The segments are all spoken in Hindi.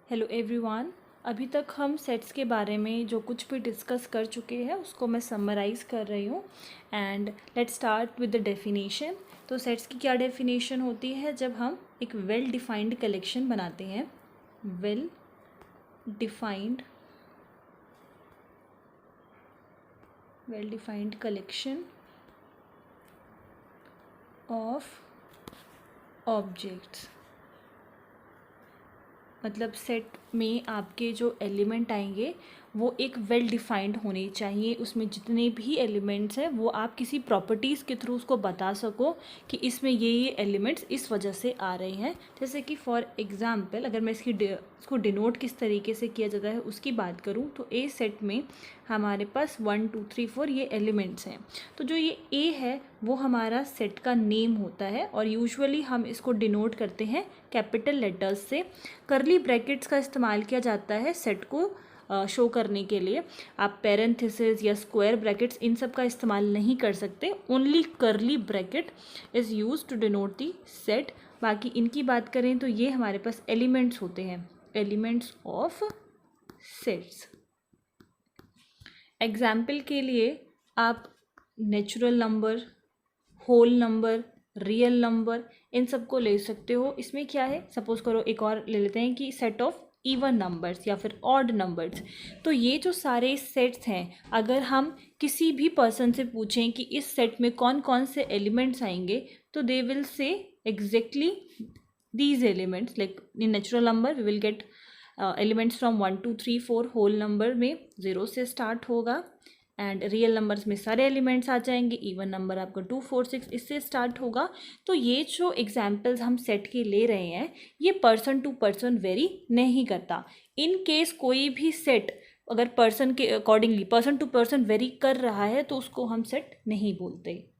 Hello everyone. अभी तक हम सेट्स के बारे में जो कुछ भी डिस्कस कर चुके हैं उसको मैं समराइज़ कर रही हूँ। And let's start with the definition. तो सेट्स की क्या डेफिनेशन होती है? जब हम एक वेल डिफाइंड कलेक्शन बनाते हैं, well defined collection of objects, मतलब सेट में आपके जो एलिमेंट आएंगे वो एक वेल डिफाइंड होने चाहिए। उसमें जितने भी एलिमेंट्स हैं वो आप किसी प्रॉपर्टीज़ के थ्रू उसको बता सको कि इसमें ये एलिमेंट्स इस वजह से आ रहे हैं। जैसे कि फॉर एग्ज़ाम्पल अगर मैं इसको डिनोट किस तरीके से किया जाता है उसकी बात करूँ तो ए सेट में हमारे पास 1 2 3 4 ये एलिमेंट्स हैं। तो जो ये ए है वो हमारा सेट का नेम होता है और यूजुअली हम इसको डिनोट करते हैं कैपिटल लेटर्स से। करली ब्रैकेट्स का इस्तेमाल किया जाता है सेट को शो करने के लिए। आप पैरेंथेसिस या स्क्वायर ब्रैकेट्स इन सब का इस्तेमाल नहीं कर सकते। Only curly bracket is use to denote the set. बाकी इनकी बात करें तो ये हमारे पास एलिमेंट्स होते हैं, एलिमेंट्स ऑफ सेट्स। एग्जाम्पल के लिए आप natural number, whole number, real number इन सब को ले सकते हो। इसमें क्या है, सपोज करो एक और ले लेते हैं कि सेट ऑफ इवन नंबर्स या फिर ऑड नंबर्स। तो ये जो सारे सेट्स हैं, अगर हम किसी भी पर्सन से पूछें कि इस सेट में कौन कौन से एलिमेंट्स आएंगे तो they will say exactly these elements. Like in natural number we will get elements from 1 2 3 4। Whole number में 0 से स्टार्ट होगा एंड रियल नंबर्स में सारे एलिमेंट्स आ जाएंगे। इवन नंबर आपका 2 4 6 इससे स्टार्ट होगा। तो ये जो एग्जाम्पल्स हम सेट के ले रहे हैं ये पर्सन टू पर्सन वेरी नहीं करता। इन केस कोई भी सेट अगर पर्सन के accordingly person to person vary कर रहा है तो उसको हम सेट नहीं बोलते।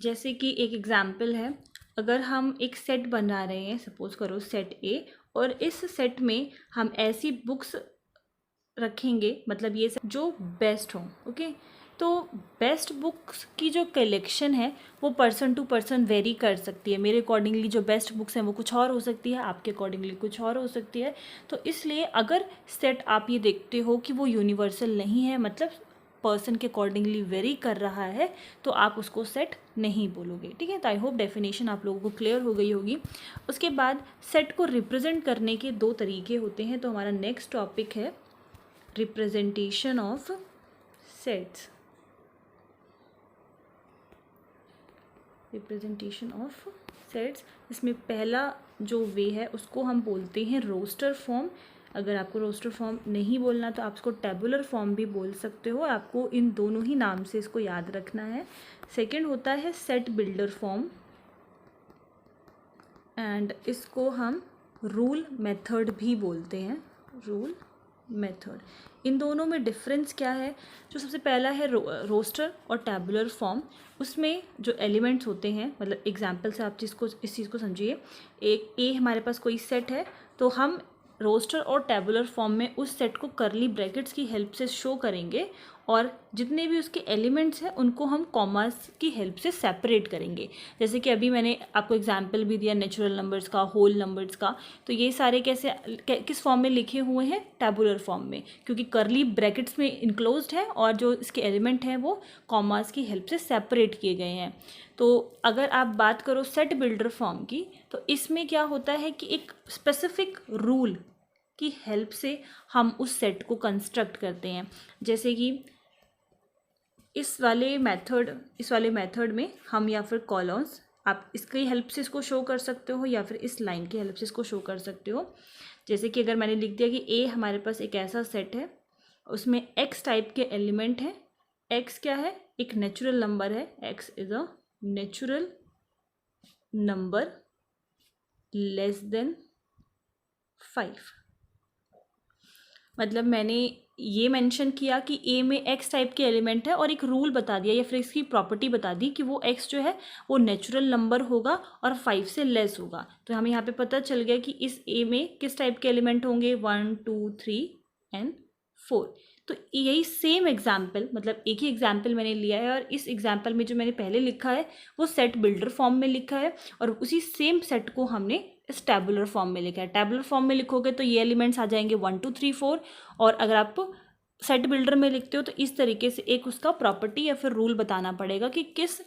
जैसे कि एक एग्जाम्पल है, अगर हम एक सेट बना रहे हैं, सपोज करो सेट ए, और इस सेट में हम ऐसी बुक्स रखेंगे, मतलब ये सब जो बेस्ट हों। ओके, तो बेस्ट बुक्स की जो कलेक्शन है वो पर्सन टू पर्सन वेरी कर सकती है। मेरे अकॉर्डिंगली जो बेस्ट बुक्स हैं वो कुछ और हो सकती है, आपके अकॉर्डिंगली कुछ और हो सकती है। तो इसलिए अगर सेट आप ये देखते हो कि वो यूनिवर्सल नहीं है, मतलब पर्सन के अकॉर्डिंगली वेरी कर रहा है, तो आप उसको सेट नहीं बोलोगे। ठीक है, तो आई होप डेफिनेशन आप लोगों को क्लियर हो गई होगी। उसके बाद सेट को रिप्रेजेंट करने के 2 तरीके होते हैं। तो हमारा नेक्स्ट टॉपिक है representation of sets. Representation of sets, इसमें पहला जो वे है उसको हम बोलते हैं रोस्टर फॉर्म। अगर आपको रोस्टर फॉर्म नहीं बोलना तो आप इसको टेबुलर फॉर्म भी बोल सकते हो। आपको इन दोनों ही नाम से इसको याद रखना है। सेकंड होता है सेट बिल्डर फॉर्म एंड इसको हम रूल मेथड भी बोलते हैं, रूल मेथड। इन दोनों में डिफरेंस क्या है? जो सबसे पहला है रोस्टर और टैबुलर फॉर्म, उसमें जो एलिमेंट्स होते हैं, मतलब एग्जांपल से आप इस चीज़ को समझिए। एक ए हमारे पास कोई सेट है तो हम रोस्टर और टैबुलर फॉर्म में उस सेट को करली ब्रैकेट्स की हेल्प से शो करेंगे और जितने भी उसके एलिमेंट्स हैं उनको हम कॉमास की हेल्प से सेपरेट करेंगे। जैसे कि अभी मैंने आपको एग्जांपल भी दिया नेचुरल नंबर्स का, होल नंबर्स का। तो ये सारे किस फॉर्म में लिखे हुए हैं? टैबुलर फॉर्म में, क्योंकि करली ब्रैकेट्स में इनक्लोज्ड है और जो इसके एलिमेंट हैं वो कॉमास की हेल्प से सेपरेट किए गए हैं। तो अगर आप बात करो सेट बिल्डर फॉर्म की, तो इसमें क्या होता है कि एक स्पेसिफिक रूल की हेल्प से हम उस सेट को कंस्ट्रक्ट करते हैं। जैसे कि इस वाले मेथड में हम या फिर कॉलम्स, आप इसकी हेल्प से इसको शो कर सकते हो या फिर इस लाइन की हेल्प से इसको शो कर सकते हो। जैसे कि अगर मैंने लिख दिया कि ए हमारे पास एक ऐसा सेट है, उसमें एक्स टाइप के एलिमेंट हैं। एक्स क्या है? एक नेचुरल नंबर है। X is a natural number less than 5। मतलब मैंने ये मेंशन किया कि ए में एक्स टाइप के एलिमेंट है और एक रूल बता दिया या फिर इसकी प्रॉपर्टी बता दी कि वो एक्स जो है वो नेचुरल नंबर होगा और 5 से लेस होगा। तो हमें यहाँ पे पता चल गया कि इस ए में किस टाइप के एलिमेंट होंगे, 1 2 3 एंड 4। तो यही सेम एग्जाम्पल, मतलब एक ही एग्जाम्पल मैंने लिया है और इस एग्जाम्पल में जो मैंने पहले लिखा है वो सेट बिल्डर फॉर्म में लिखा है और उसी सेम सेट को हमने इस टैबुलर फॉर्म में लिखा है। टैबुलर फॉर्म में लिखोगे तो ये एलिमेंट्स आ जाएंगे 1 2 3 4, और अगर आप सेट बिल्डर में लिखते हो तो इस तरीके से एक उसका प्रॉपर्टी या फिर रूल बताना पड़ेगा कि किस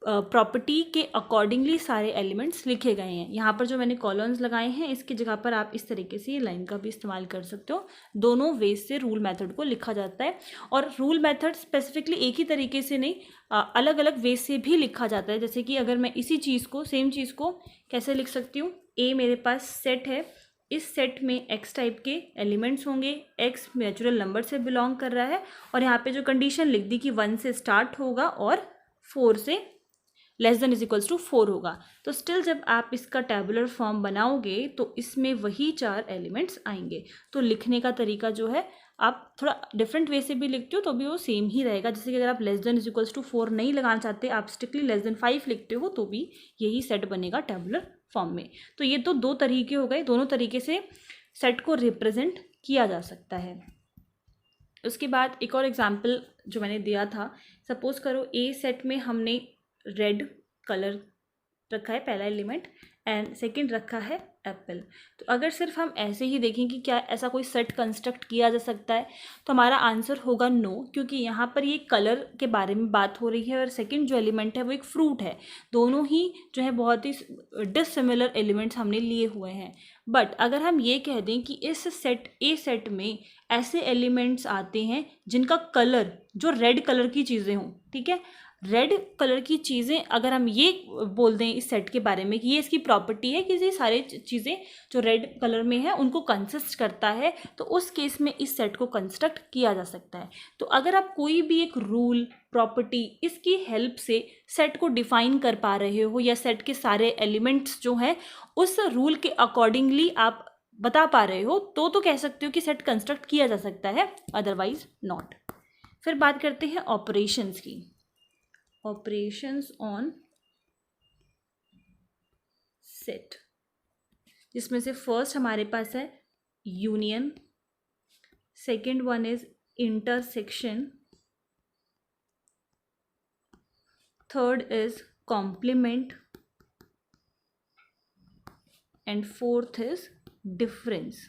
प्रॉपर्टी के अकॉर्डिंगली सारे एलिमेंट्स लिखे गए हैं। यहाँ पर जो मैंने कॉलम्स लगाए हैं इसकी जगह पर आप इस तरीके से ये लाइन का भी इस्तेमाल कर सकते हो। दोनों वेज से रूल मेथड को लिखा जाता है, और रूल मेथड स्पेसिफिकली एक ही तरीके से नहीं, अलग अलग वेज से भी लिखा जाता है। जैसे कि अगर मैं इसी चीज़ को, सेम चीज़ को कैसे लिख सकती हूँ, ए मेरे पास सेट है, इस सेट में एक्स टाइप के एलिमेंट्स होंगे, एक्स नेचुरल नंबर से बिलोंग कर रहा है, और यहाँ पे जो कंडीशन लिख दी कि 1 से स्टार्ट होगा और 4 से less than is equals to 4 होगा। तो स्टिल जब आप इसका टैबुलर फॉर्म बनाओगे तो इसमें वही 4 एलिमेंट्स आएंगे। तो लिखने का तरीका जो है आप थोड़ा डिफरेंट वे से भी लिखते हो तो भी वो सेम ही रहेगा। जैसे कि अगर आप less than is equals to 4 नहीं लगाना चाहते, आप स्ट्रिक्टली लेस देन 5 लिखते हो तो भी यही सेट बनेगा टैबुलर फॉर्म में। तो ये तो दो तरीके हो गए, दोनों तरीके से सेट को रिप्रेजेंट किया जा सकता है। उसके बाद एक और एग्जाम्पल जो मैंने दिया था, सपोज करो ए सेट में हमने रेड कलर रखा है पहला एलिमेंट, एंड सेकंड रखा है एप्पल। तो अगर सिर्फ हम ऐसे ही देखें कि क्या ऐसा कोई सेट कंस्ट्रक्ट किया जा सकता है, तो हमारा आंसर होगा नो, क्योंकि यहाँ पर ये कलर के बारे में बात हो रही है और सेकंड जो एलिमेंट है वो एक फ्रूट है। दोनों ही जो है बहुत ही डिसिमिलर एलिमेंट्स हमने लिए हुए हैं। बट अगर हम ये कह दें कि इस सेट ए सेट में ऐसे एलिमेंट्स आते हैं जिनका कलर जो रेड कलर की चीज़ें हों, ठीक है, रेड कलर की चीज़ें, अगर हम ये बोल दें इस सेट के बारे में कि ये इसकी प्रॉपर्टी है कि ये सारे चीज़ें जो रेड कलर में है उनको कंसिस्ट करता है, तो उस केस में इस सेट को कंस्ट्रक्ट किया जा सकता है। तो अगर आप कोई भी एक रूल, प्रॉपर्टी, इसकी हेल्प से सेट को डिफाइन कर पा रहे हो या सेट के सारे एलिमेंट्स जो हैं उस रूल के अकॉर्डिंगली आप बता पा रहे हो, तो कह सकते हो कि सेट कंस्ट्रक्ट किया जा सकता है, अदरवाइज नॉट। फिर बात करते हैं ऑपरेशंस की। ऑपरेशंस ऑन सेट, जिसमें से फर्स्ट हमारे पास है union, second one is intersection, third is complement, and fourth is difference.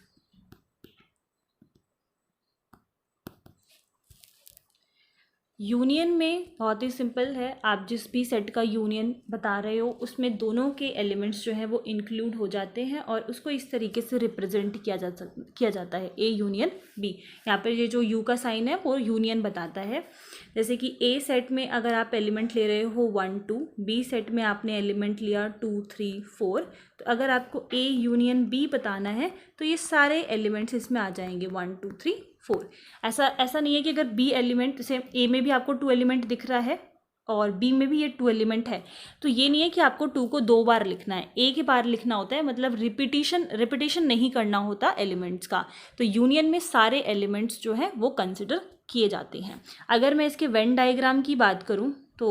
Union में बहुत ही सिंपल है, आप जिस भी सेट का यूनियन बता रहे हो उसमें दोनों के एलिमेंट्स जो हैं वो इंक्लूड हो जाते हैं और उसको इस तरीके से रिप्रेजेंट किया जाता है ए यूनियन बी। यहाँ पर ये जो यू का साइन है वो यूनियन बताता है। जैसे कि ए सेट में अगर आप एलिमेंट ले रहे हो 1 2, बी सेट में आपने एलिमेंट लिया 2 3 4, तो अगर आपको ए यूनियन बी बताना है तो ये सारे एलिमेंट्स इसमें आ जाएंगे 1 2 3 4। ऐसा नहीं है कि अगर बी एलिमेंट, जैसे ए में भी आपको 2 एलिमेंट दिख रहा है और बी में भी ये 2 एलिमेंट है, तो ये नहीं है कि आपको 2 को 2 बार लिखना है, एक ही बार लिखना होता है, मतलब रिपीटिशन नहीं करना होता एलिमेंट्स का। तो यूनियन में सारे एलिमेंट्स जो है वो कंसिडर किए जाते हैं। अगर मैं इसके वेन डायग्राम की बात करूँ तो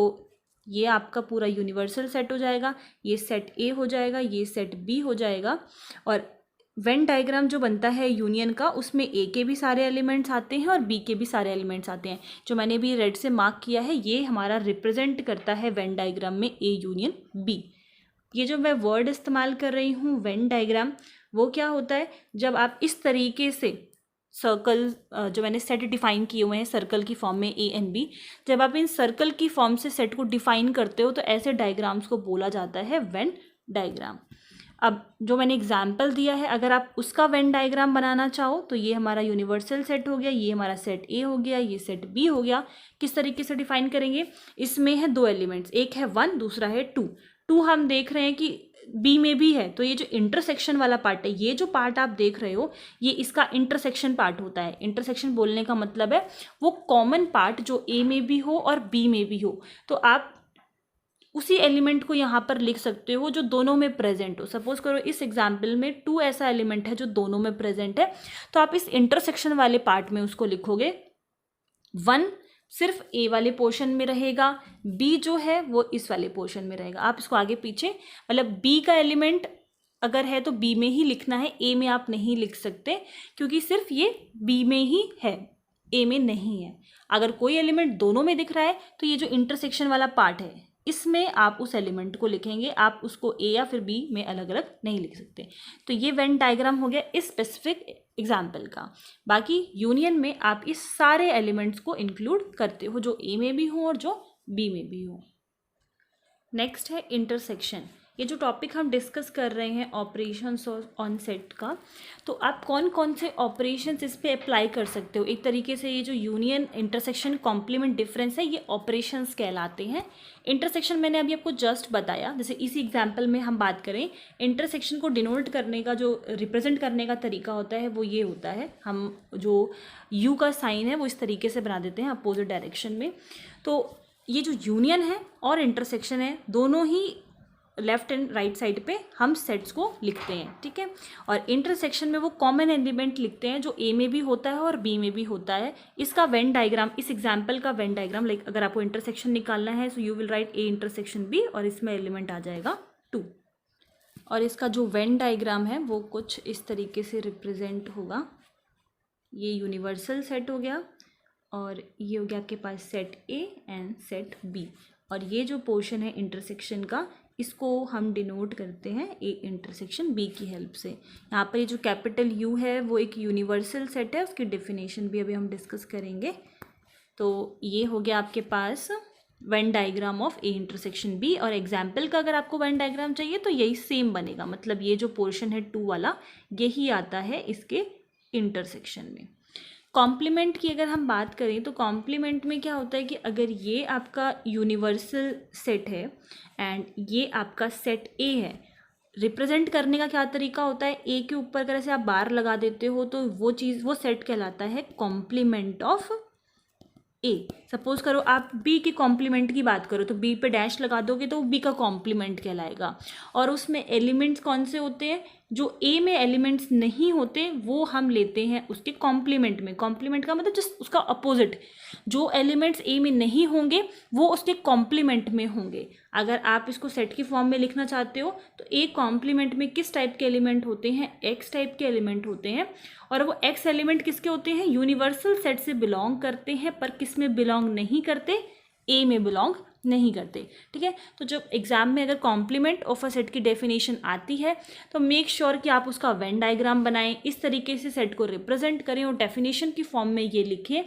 ये आपका पूरा यूनिवर्सल सेट हो जाएगा, ये सेट ए हो जाएगा, ये सेट बी हो जाएगा, और वेन डायग्राम जो बनता है यूनियन का उसमें ए के भी सारे एलिमेंट्स आते हैं और बी के भी सारे एलिमेंट्स आते हैं। जो मैंने भी रेड से मार्क किया है ये हमारा रिप्रेजेंट करता है वेन डायग्राम में ए यूनियन बी। ये जो मैं वर्ड इस्तेमाल कर रही हूँ वेन डायग्राम, वो क्या होता है, जब आप इस तरीके से सर्कल, जो मैंने सेट डिफाइन किए हुए हैं सर्कल की फॉर्म में ए एंड बी, जब आप इन सर्कल की फॉर्म से सेट को डिफाइन करते हो तो ऐसे डायग्राम्स को बोला जाता है वेन डायग्राम। अब जो मैंने एग्जाम्पल दिया है अगर आप उसका वेन डायग्राम बनाना चाहो तो ये हमारा यूनिवर्सल सेट हो गया, ये हमारा सेट ए हो गया, ये सेट बी हो गया। किस तरीके से डिफाइन करेंगे, इसमें है 2 एलिमेंट्स, एक है 1 दूसरा है 2 हम देख रहे हैं कि बी में भी है, तो ये जो इंटरसेक्शन वाला पार्ट है, ये जो पार्ट आप देख रहे हो ये इसका इंटरसेक्शन पार्ट होता है। इंटरसेक्शन बोलने का मतलब है वो कॉमन पार्ट जो ए में भी हो और बी में भी हो, तो आप उसी एलिमेंट को यहाँ पर लिख सकते हो जो दोनों में प्रेजेंट हो। सपोज करो इस एग्जाम्पल में 2 ऐसा एलिमेंट है जो दोनों में प्रेजेंट है, तो आप इस इंटरसेक्शन वाले पार्ट में उसको लिखोगे। 1 सिर्फ ए वाले पोर्शन में रहेगा, बी जो है वो इस वाले पोर्शन में रहेगा। आप इसको आगे पीछे, मतलब बी का एलिमेंट अगर है तो बी में ही लिखना है, ए में आप नहीं लिख सकते क्योंकि सिर्फ ये बी में ही है, ए में नहीं है। अगर कोई एलिमेंट दोनों में दिख रहा है तो ये जो इंटरसेक्शन वाला पार्ट है इसमें आप उस एलिमेंट को लिखेंगे, आप उसको ए या फिर बी में अलग अलग नहीं लिख सकते। तो ये वेन डायग्राम हो गया इस स्पेसिफिक एग्जाम्पल का। बाकी यूनियन में आप इस सारे एलिमेंट्स को इंक्लूड करते हो जो ए में भी हो और जो बी में भी हो। नेक्स्ट है इंटरसेक्शन। ये जो टॉपिक हम डिस्कस कर रहे हैं ऑपरेशंस ऑन सेट का, तो आप कौन कौन से ऑपरेशंस इस पे अप्लाई कर सकते हो। एक तरीके से ये जो यूनियन, इंटरसेक्शन, कॉम्प्लीमेंट, डिफरेंस है, ये ऑपरेशंस कहलाते हैं। इंटरसेक्शन मैंने अभी आपको जस्ट बताया। जैसे इसी एग्जाम्पल में हम बात करें, इंटरसेक्शन को डिनोट करने का जो रिप्रेजेंट करने का तरीका होता है वो ये होता है, हम जो यू का साइन है वो इस तरीके से बना देते हैं अपोजिट डायरेक्शन में। तो ये जो यूनियन है और इंटरसेक्शन है, दोनों ही लेफ्ट एंड राइट साइड पे हम सेट्स को लिखते हैं, ठीक है। और इंटरसेक्शन में वो कॉमन एलिमेंट लिखते हैं जो ए में भी होता है और बी में भी होता है। इसका वेन डायग्राम, इस एग्जाम्पल का वेन डायग्राम, लाइक अगर आपको इंटरसेक्शन निकालना है so you will write A intersection B और इसमें एलिमेंट आ जाएगा 2। और इसका जो वेन डायग्राम है वो कुछ इस तरीके से रिप्रेजेंट होगा। ये यूनिवर्सल सेट हो गया और ये हो गया आपके पास set A and set B. और ये जो पोर्शन है इंटरसेक्शन का, इसको हम डिनोट करते हैं ए इंटरसेक्शन बी की हेल्प से। यहाँ पर ये जो कैपिटल यू है वो एक यूनिवर्सल सेट है, उसकी डेफिनेशन भी अभी हम डिस्कस करेंगे। तो ये हो गया आपके पास Venn diagram of A intersection B. और एग्जाम्पल का अगर आपको वेन डायग्राम चाहिए तो यही सेम बनेगा, मतलब ये जो पोर्शन है 2 वाला यही आता है इसके इंटरसेक्शन में। कॉम्प्लीमेंट की अगर हम बात करें तो कॉम्प्लीमेंट में क्या होता है कि अगर ये आपका यूनिवर्सल सेट है एंड ये आपका सेट ए है, रिप्रेजेंट करने का क्या तरीका होता है, ए के ऊपर अगर ऐसे आप बार लगा देते हो तो वो चीज़, वो सेट कहलाता है कॉम्प्लीमेंट ऑफ ए। सपोज करो आप बी के कॉम्प्लीमेंट की बात करो तो बी पे डैश लगा दोगे तो बी का कॉम्प्लीमेंट कहलाएगा। और उसमें एलिमेंट्स कौन से होते हैं, जो ए में एलिमेंट्स नहीं होते वो हम लेते हैं उसके कॉम्प्लीमेंट में। कॉम्प्लीमेंट का मतलब जस्ट उसका अपोजिट, जो एलिमेंट्स ए में नहीं होंगे वो उसके कॉम्प्लीमेंट में होंगे। अगर आप इसको सेट की फॉर्म में लिखना चाहते हो तो ए कॉम्प्लीमेंट में किस टाइप के एलिमेंट होते हैं, एक्स टाइप के एलिमेंट होते हैं। और वो एक्स एलिमेंट किसके होते हैं, यूनिवर्सल सेट से बिलोंग करते हैं, पर किस में बिलोंग नहीं करते, ए में बिलोंग नहीं करते, ठीक है। तो जब एग्जाम में अगर कॉम्प्लीमेंट ऑफ अ सेट की डेफिनेशन आती है तो मेक श्योर कि आप उसका वेन डायग्राम बनाएं, इस तरीके से सेट को रिप्रेजेंट करें और डेफिनेशन की फॉर्म में ये लिखें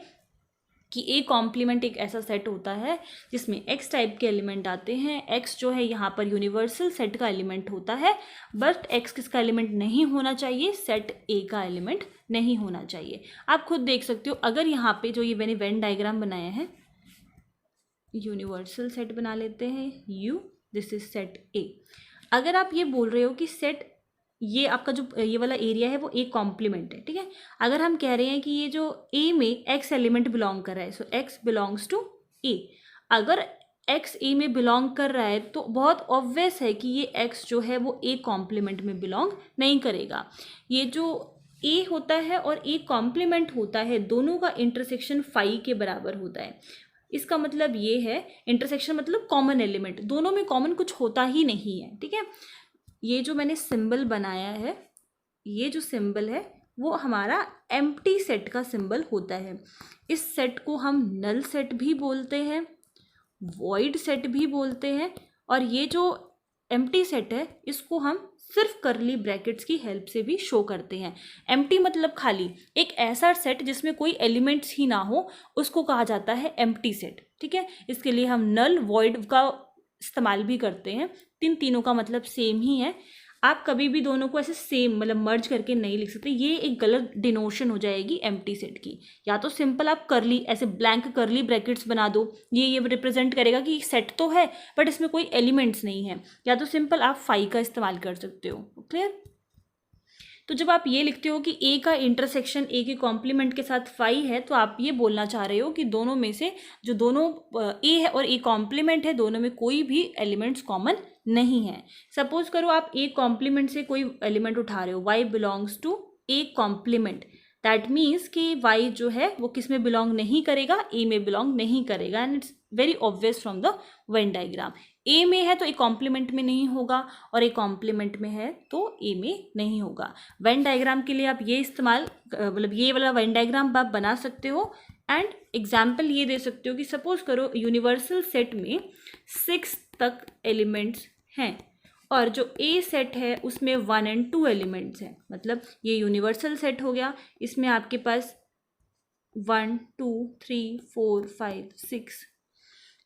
कि ए कॉम्प्लीमेंट एक ऐसा सेट होता है जिसमें एक्स टाइप के एलिमेंट आते हैं। एक्स जो है यहाँ पर यूनिवर्सल सेट का एलिमेंट होता है, बट एक्स किसका एलिमेंट नहीं होना चाहिए, सेट ए का एलिमेंट नहीं होना चाहिए। आप खुद देख सकते हो, अगर यहाँ पे जो ये मैंने वेन डायग्राम बनाया है, यूनिवर्सल सेट बना लेते हैं यू, दिस इज सेट ए। अगर आप ये बोल रहे हो कि सेट, ये आपका जो ये वाला एरिया है वो ए कॉम्प्लीमेंट है, ठीक है। अगर हम कह रहे हैं कि ये जो ए में एक्स एलिमेंट बिलोंग कर रहा है, सो एक्स बिलोंग्स टू ए। अगर एक्स ए में बिलोंग कर रहा है तो बहुत ऑब्वियस है कि ये एक्स जो है वो ए कॉम्प्लीमेंट में बिलोंग नहीं करेगा। ये जो ए होता है और ए कॉम्प्लीमेंट होता है, दोनों का इंटरसेक्शन फाई के बराबर होता है। इसका मतलब ये है, इंटरसेक्शन मतलब कॉमन एलिमेंट, दोनों में कॉमन कुछ होता ही नहीं है, ठीक है। ये जो मैंने सिंबल बनाया है, ये जो सिंबल है वो हमारा एम्प्टी सेट का सिंबल होता है। इस सेट को हम नल सेट भी बोलते हैं, वॉइड सेट भी बोलते हैं, और ये जो एम्प्टी सेट है इसको हम सिर्फ करली ब्रैकेट्स की हेल्प से भी शो करते हैं। एम्प्टी मतलब खाली, एक ऐसा सेट जिसमें कोई एलिमेंट्स ही ना हो उसको कहा जाता है एम्प्टी सेट, ठीक है। इसके लिए हम नल, वॉइड का इस्तेमाल भी करते हैं। तीनों का मतलब सेम ही है। आप कभी भी दोनों को ऐसे सेम मतलब मर्ज करके नहीं लिख सकते, ये एक गलत डिनोशन हो जाएगी एम्प्टी सेट की। या तो सिंपल आप करली, ऐसे ब्लैंक करली ब्रैकेट्स बना दो, ये रिप्रेजेंट करेगा कि सेट तो है बट इसमें कोई एलिमेंट्स नहीं है। या तो सिंपल आप फाई का इस्तेमाल कर सकते हो, क्लियर। तो जब आप ये लिखते हो कि ए का इंटरसेक्शन ए के कॉम्प्लीमेंट के साथ फाई है, तो आप ये बोलना चाह रहे हो कि दोनों में से जो दोनों ए है और ए कॉम्प्लीमेंट है, दोनों में कोई भी एलिमेंट्स कॉमन नहीं है। सपोज करो आप ए कॉम्प्लीमेंट से कोई एलिमेंट उठा रहे हो, y belongs to A complement, that means कि वाई जो है वो किस में बिलोंग नहीं करेगा, ए में बिलोंग नहीं करेगा। And it's very obvious from the Venn diagram. A में है तो ए कॉम्प्लीमेंट में नहीं होगा, और ए कॉम्प्लीमेंट में है तो ए में नहीं होगा। वेन डायग्राम के लिए आप ये इस्तेमाल, मतलब ये वाला वेन डायग्राम आप बना सकते हो एंड एग्जाम्पल ये दे सकते हो कि सपोज करो यूनिवर्सल सेट में 6 तक एलिमेंट्स हैं और जो ए सेट है उसमें 1 और 2 एलिमेंट्स हैं, मतलब ये यूनिवर्सल सेट हो गया, इसमें आपके पास 1 2 3 4 5 6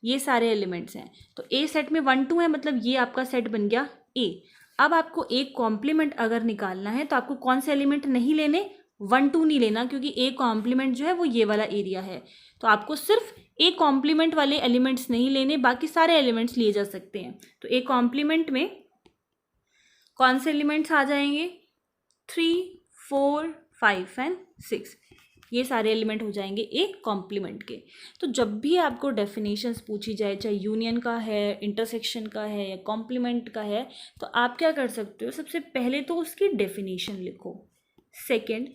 ये सारे एलिमेंट्स हैं। तो ए सेट में 1 2 है, मतलब ये आपका सेट बन गया ए। अब आपको एक कॉम्प्लीमेंट अगर निकालना है तो आपको कौन से एलिमेंट नहीं लेने, 1 2 नहीं लेना, क्योंकि ए कॉम्प्लीमेंट जो है वो ये वाला एरिया है। तो आपको सिर्फ ए कॉम्प्लीमेंट वाले एलिमेंट्स नहीं लेने, बाकी सारे एलिमेंट्स लिए जा सकते हैं। तो ए कॉम्प्लीमेंट में कौन से एलिमेंट्स आ जाएंगे, 3 4 5 एंड 6, ये सारे एलिमेंट हो जाएंगे ए कॉम्प्लीमेंट के। तो जब भी आपको डेफिनेशंस पूछी जाए, चाहे यूनियन का है, इंटरसेक्शन का है या कॉम्प्लीमेंट का है, तो आप क्या कर सकते हो, सबसे पहले तो उसकी डेफिनेशन लिखो। सेकंड,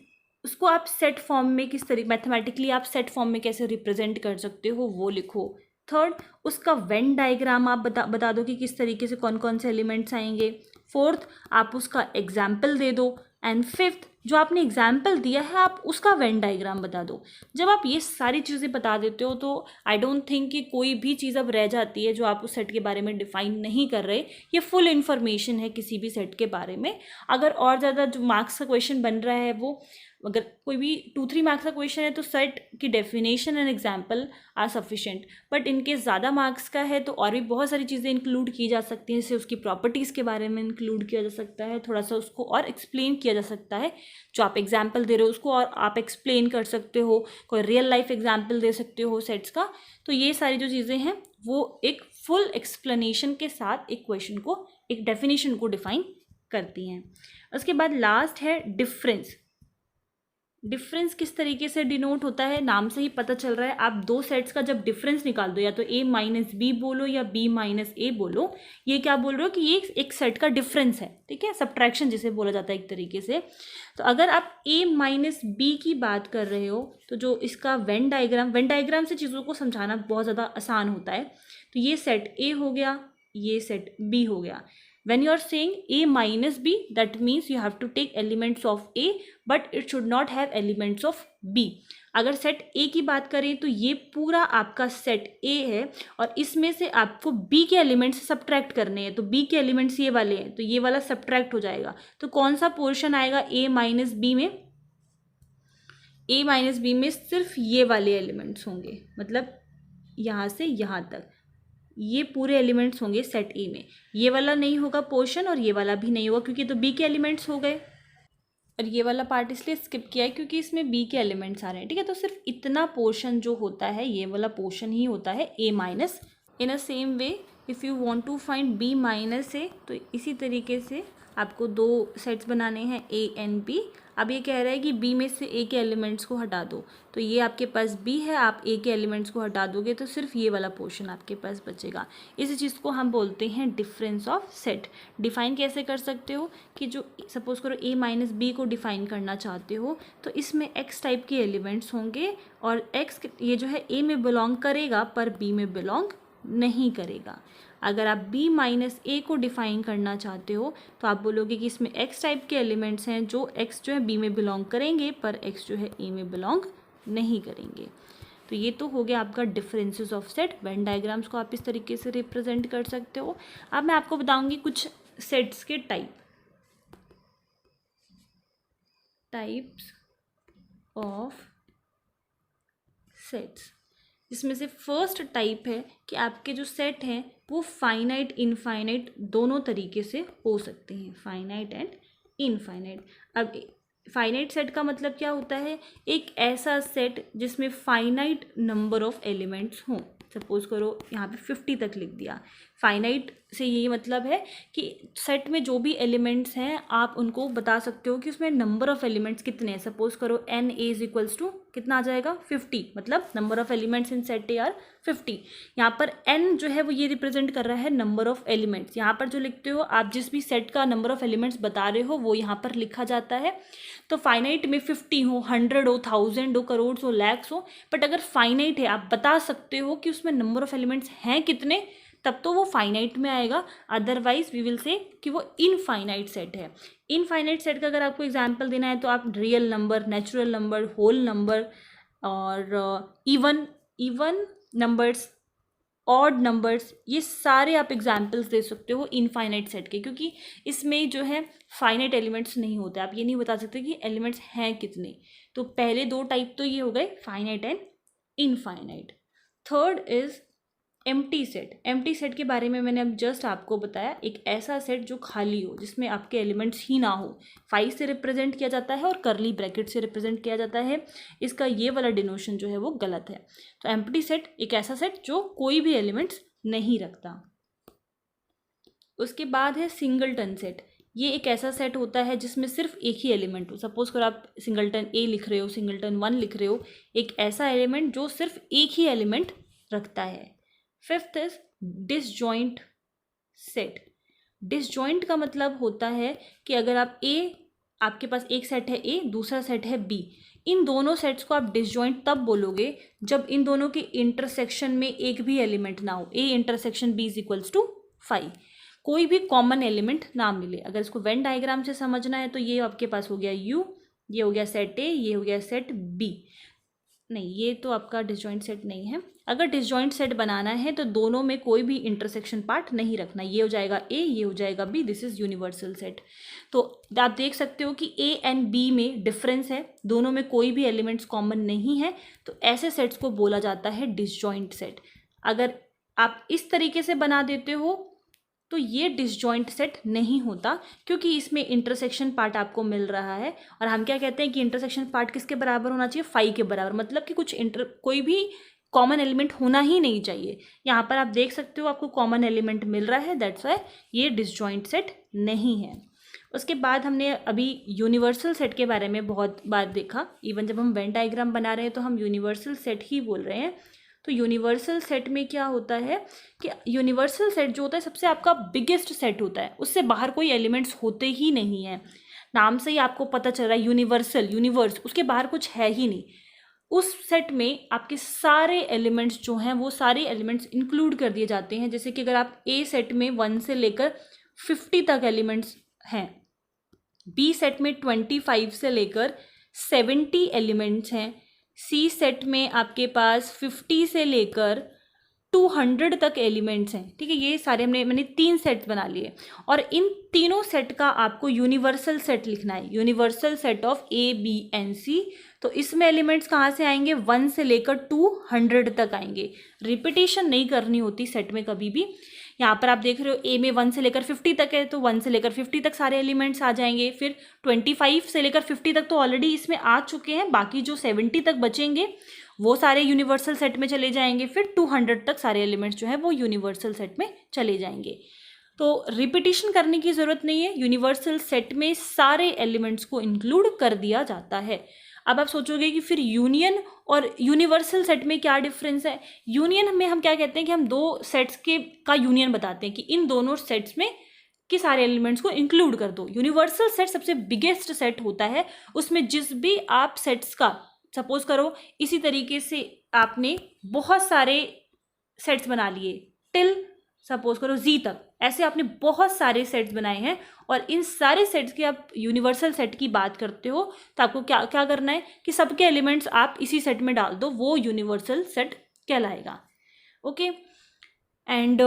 उसको आप सेट फॉर्म में किस तरीके, मैथमेटिकली आप सेट फॉर्म में कैसे रिप्रेजेंट कर सकते हो वो लिखो। थर्ड, उसका वेन डायग्राम आप बता दो कि किस तरीके से कौन कौन से एलिमेंट्स आएंगे। फोर्थ, आप उसका एग्जाम्पल दे दो। एंड फिफ्थ, जो आपने एग्जाम्पल दिया है आप उसका वेन डायग्राम बता दो। जब आप ये सारी चीज़ें बता देते हो तो आई डोंट थिंक कि कोई भी चीज़ अब रह जाती है जो आप उस सेट के बारे में डिफाइन नहीं कर रहे। ये फुल इन्फॉर्मेशन है किसी भी सेट के बारे में। अगर और ज़्यादा जो मार्क्स का क्वेश्चन बन रहा है वो, अगर कोई भी 2-3 मार्क्स का क्वेश्चन है तो सेट की definition and example are sufficient. But इनके ज़्यादा मार्क्स का है तो और भी बहुत सारी चीज़ें इंक्लूड की जा सकती हैं, जैसे उसकी प्रॉपर्टीज़ के बारे में इंक्लूड किया जा सकता है, थोड़ा सा उसको और एक्सप्लेन किया जा सकता है। जो आप एग्जाम्पल दे रहे हो उसको और आप एक्सप्लेन कर सकते हो, कोई रियल लाइफ एग्जाम्पल दे सकते हो सेट्स का। तो ये सारी जो चीज़ें हैं वो एक फुल एक्सप्लेनेशन के साथ एक क्वेश्चन को, एक डेफिनेशन को डिफाइन करती हैं। उसके बाद लास्ट है डिफरेंस। डिफरेंस किस तरीके से डिनोट होता है, नाम से ही पता चल रहा है। आप दो सेट्स का जब डिफरेंस निकाल दो, या तो a माइनस बी बोलो या b माइनस ए बोलो, ये क्या बोल रहे हो कि ये एक सेट का डिफरेंस है, ठीक है, सब्ट्रैक्शन जिसे बोला जाता है एक तरीके से। तो अगर आप a माइनस बी की बात कर रहे हो तो जो इसका वेन डायग्राम से चीज़ों को समझाना बहुत ज़्यादा आसान होता है। तो ये सेट a हो गया, ये सेट b हो गया। When you are saying a minus b, that means you have to take elements of a, but it should not have elements of b. अगर सेट a की बात करें तो ये पूरा आपका सेट a है और इसमें से आपको b के एलिमेंट्स सब्ट्रैक्ट करने हैं। तो b के एलिमेंट्स ये वाले हैं, तो ये वाला सब्ट्रैक्ट हो जाएगा। तो कौन सा पोर्शन आएगा a माइनस बी में, a माइनस बी में सिर्फ ये वाले एलिमेंट्स होंगे, मतलब यहाँ से यहाँ तक ये पूरे एलिमेंट्स होंगे सेट ए में। ये वाला नहीं होगा पोर्शन और ये वाला भी नहीं होगा, क्योंकि तो बी के एलिमेंट्स हो गए। और ये वाला पार्ट इसलिए स्किप किया है क्योंकि इसमें बी के एलिमेंट्स आ रहे हैं, ठीक है। तो सिर्फ इतना पोर्शन जो होता है ये वाला पोर्शन ही होता है A minus. In a same way if you want to find B minus A, तो इसी तरीके से आपको दो सेट्स बनाने हैं ए एंड बी। अब ये कह रहा है कि b में से a के एलिमेंट्स को हटा दो, तो ये आपके पास b है, आप a के एलिमेंट्स को हटा दोगे तो सिर्फ ये वाला पोर्शन आपके पास बचेगा। इस चीज़ को हम बोलते हैं डिफरेंस ऑफ सेट। डिफाइन कैसे कर सकते हो कि जो सपोज करो a माइनस बी को डिफाइन करना चाहते हो तो इसमें x टाइप के एलिमेंट्स होंगे और x ये जो है a में बिलोंग करेगा पर b में बिलोंग नहीं करेगा। अगर आप b माइनस ए को डिफाइन करना चाहते हो तो आप बोलोगे कि इसमें x टाइप के एलिमेंट्स हैं जो x जो है b में बिलोंग करेंगे पर x जो है a में बिलोंग नहीं करेंगे। तो ये तो हो गया आपका differences of set. Venn diagrams को आप इस तरीके से रिप्रेजेंट कर सकते हो। अब मैं आपको बताऊंगी कुछ सेट्स के टाइप्स ऑफ सेट्स, जिसमें से फर्स्ट टाइप है कि आपके जो सेट हैं वो फाइनाइट इनफाइनाइट दोनों तरीके से हो सकते हैं, फाइनाइट एंड इनफाइनाइट। अब फाइनाइट सेट का मतलब क्या होता है, एक ऐसा सेट जिसमें फाइनाइट नंबर ऑफ एलिमेंट्स हों। सपोज करो यहाँ पे 50 तक लिख दिया। फाइनाइट से ये मतलब है कि सेट में जो भी एलिमेंट्स हैं आप उनको बता सकते हो कि उसमें नंबर ऑफ एलिमेंट्स कितने हैं। सपोज करो n a is equals to कितना आ जाएगा 50, मतलब number of elements in set A are 50। यहाँ पर n जो है वो ये रिप्रेजेंट कर रहा है नंबर ऑफ एलिमेंट्स। यहाँ पर जो लिखते हो आप जिस भी सेट का नंबर ऑफ एलिमेंट्स बता रहे हो वो यहाँ पर लिखा जाता है। तो फाइनाइट में 50 हो, 100 हो, 1000 हो, करोड़ हो, लैक्स हो, बट अगर फाइनाइट है आप बता सकते हो कि उसमें नंबर ऑफ एलिमेंट्स हैं कितने, तब तो वो फाइनाइट में आएगा। अदरवाइज वी विल से कि वो इनफाइनाइट सेट है। इनफाइनाइट सेट का अगर आपको एग्जांपल देना है तो आप real number, natural number, whole number, और even even numbers, odd numbers, ये सारे आप एग्जाम्पल्स दे सकते हो इनफाइनाइट सेट के, क्योंकि इसमें जो है फाइनाइट एलिमेंट्स नहीं होते। आप ये नहीं बता सकते कि एलिमेंट्स हैं कितने। तो पहले दो टाइप तो ये हो गए, finite and infinite. Third is empty set. Empty set के बारे में मैंने अब जस्ट आपको बताया, एक ऐसा सेट जो खाली हो, जिसमें आपके एलिमेंट्स ही ना हो। 5 से रिप्रेजेंट किया जाता है और करली ब्रैकेट से रिप्रेजेंट किया जाता है। इसका ये वाला डिनोशन जो है वो गलत है। तो एम्प्टी सेट एक ऐसा सेट जो कोई भी एलिमेंट्स नहीं रखता। उसके बाद है सिंगलटन सेट। ये एक ऐसा सेट होता है जिसमें सिर्फ एक ही एलिमेंट हो। सपोज करो आप सिंगलटन ए लिख रहे हो, सिंगलटन 1 लिख रहे हो, एक ऐसा एलिमेंट जो सिर्फ एक ही एलिमेंट रखता है। Fifth is disjoint set. Disjoint का मतलब होता है कि अगर आप आपके पास एक सेट है ए, दूसरा सेट है बी, इन दोनों सेट्स को आप डिसजॉइंट तब बोलोगे जब इन दोनों के इंटरसेक्शन में एक भी एलिमेंट ना हो। A intersection B is equals to 5, कोई भी कॉमन एलिमेंट ना मिले। अगर इसको वेन डायग्राम से समझना है तो ये आपके पास हो गया यू, ये हो गया सेट ए, ये हो गया सेट बी। नहीं, ये तो आपका डिसजॉइंट सेट नहीं है। अगर डिसजॉइंट सेट बनाना है तो दोनों में कोई भी इंटरसेक्शन पार्ट नहीं रखना। ये हो जाएगा ए, ये हो जाएगा B, this is universal set. तो आप देख सकते हो कि ए एंड बी में डिफरेंस है, दोनों में कोई भी एलिमेंट्स कॉमन नहीं है, तो ऐसे सेट्स को बोला जाता है डिसजॉइंट सेट। अगर आप इस तरीके से बना देते हो तो ये डिसजॉइंट सेट नहीं होता, क्योंकि इसमें इंटरसेक्शन पार्ट आपको मिल रहा है। और हम क्या कहते हैं कि इंटरसेक्शन पार्ट किसके बराबर होना चाहिए? 5 के बराबर, मतलब कि कोई भी कॉमन एलिमेंट होना ही नहीं चाहिए। यहाँ पर आप देख सकते हो आपको कॉमन एलिमेंट मिल रहा है, दैट्स वाई ये डिसजॉइंट सेट नहीं है। उसके बाद हमने अभी यूनिवर्सल सेट के बारे में बहुत बार देखा। इवन जब हम वेन डायग्राम बना रहे हैं तो हम यूनिवर्सल सेट ही बोल रहे हैं। तो यूनिवर्सल सेट में क्या होता है कि यूनिवर्सल सेट जो होता है सबसे आपका बिगेस्ट सेट होता है, उससे बाहर कोई एलिमेंट्स होते ही नहीं हैं। नाम से ही आपको पता चल रहा है यूनिवर्सल, यूनिवर्स, उसके बाहर कुछ है ही नहीं। उस सेट में आपके सारे एलिमेंट्स जो हैं वो सारे एलिमेंट्स इंक्लूड कर दिए जाते हैं। जैसे कि अगर आप ए सेट में 1 से लेकर 50 तक एलिमेंट्स हैं, बी सेट में 25 से लेकर 70 एलिमेंट्स हैं, सी सेट में आपके पास 50 से लेकर 200 तक एलिमेंट्स हैं। ठीक है, ये सारे मैंने 3 सेट्स बना लिए, और इन तीनों सेट का आपको यूनिवर्सल सेट लिखना है, universal set of A B and C. तो इसमें एलिमेंट्स कहाँ से आएंगे? 1 से लेकर 200 तक आएंगे। रिपीटेशन नहीं करनी होती सेट में कभी भी। यहाँ पर आप देख रहे हो ए में 1 से लेकर 50 तक है, तो 1 से लेकर 50 तक सारे एलिमेंट्स आ जाएंगे। फिर 25 से लेकर 50 तक तो ऑलरेडी इसमें आ चुके हैं, बाकी जो 70 तक बचेंगे वो सारे यूनिवर्सल सेट में चले जाएंगे। फिर 200 तक सारे एलिमेंट्स जो है वो यूनिवर्सल सेट में चले जाएंगे। तो रिपीटिशन करने की ज़रूरत नहीं है, यूनिवर्सल सेट में सारे एलिमेंट्स को इंक्लूड कर दिया जाता है। अब आप सोचोगे कि फिर यूनियन और यूनिवर्सल सेट में क्या डिफरेंस है? यूनियन में हम क्या कहते हैं कि हम दो सेट्स का यूनियन बताते हैं कि इन दोनों सेट्स में कि सारे एलिमेंट्स को इंक्लूड कर दो। यूनिवर्सल सेट सबसे बिगेस्ट सेट होता है, उसमें जिस भी आप सेट्स का, सपोज करो इसी तरीके से आपने बहुत सारे सेट्स बना लिए टिल सपोज करो जी तक, ऐसे आपने बहुत सारे सेट्स बनाए हैं, और इन सारे सेट्स की आप यूनिवर्सल सेट की बात करते हो तो आपको क्या क्या करना है कि सबके एलिमेंट्स आप इसी सेट में डाल दो, वो यूनिवर्सल सेट कहलाएगा। Okay, and